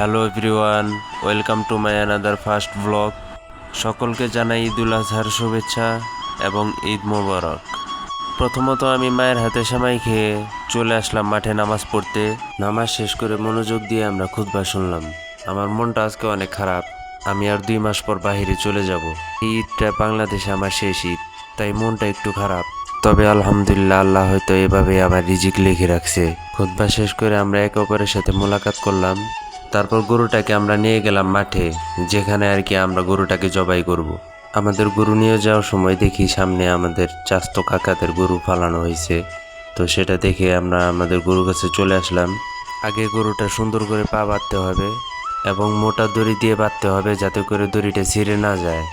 Hello everyone, welcome to my another first blog. সকলকে জানাই ঈদুল আজহার শুভেচ্ছা এবং ঈদ মোবারক। প্রথমত আমি মায়ের হাতে সেমাই খেয়ে চলে আসলাম মাঠে নামাজ পড়তে। নামাজ শেষ করে মনোযোগ দিয়ে আমরা খুতবা শুনলাম। আমার মনটা আজকে অনেক খারাপ। আমি আর 2 মাস পর বাহিরে চলে যাব। এই ঈদটা বাংলাদেশে আমার শেষ ঈদ, তাই মনটা একটু খারাপ। তবে আলহামদুলিল্লাহ, আল্লাহ হয়তো এভাবে আমার রিজিক লিখে রাখছে। খুতবা শেষ করে আমরা একে অপরের সাথে মোলাকাত করলাম। তারপর গরুটাকে আমরা নিয়ে গেলাম মাঠে, যেখানে আর কি আমরা গরুটাকে জবাই করব। আমাদের গরু নিয়ে যাওয়ার সময় দেখি সামনে আমাদের চাস্তো কাকাদের গরু ফালানো হয়েছে। তো সেটা দেখে আমরা আমাদের গরুর কাছে চলে আসলাম। আগে গরুটা সুন্দর করে পা বাঁধতে হবে এবং মোটা দড়ি দিয়ে বাঁধতে হবে, যাতে করে দড়িটা ছিঁড়ে না যায়।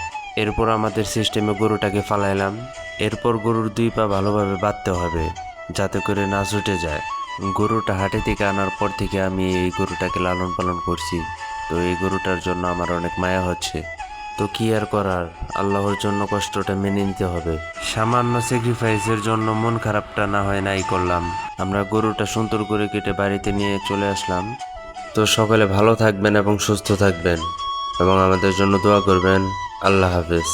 এরপর আমাদের সিস্টেমে গরুটাকে ফালাইলাম। এরপর গরুর 2 পা ভালোভাবে বাঁধতে হবে, যাতে করে না ছুটে যায়। গরুটা হাটে থেকে আনার পর থেকে আমি এই গরুটাকে লালন পালন করছি। তো এই গরুটার জন্য আমার অনেক মায়া হচ্ছে। তো কি আর করার, আল্লাহর জন্য কষ্টটা মেনে নিতে হবে। সামান্য স্যাক্রিফাইসের জন্য মন খারাপটা না হয় নাই করলাম। আমরা গরুটা সুন্দর করে কেটে বাড়িতে নিয়ে চলে আসলাম। তো সকলে ভালো থাকবেন এবং সুস্থ থাকবেন এবং আমাদের জন্য দোয়া করবেন। আল্লাহ হাফেজ।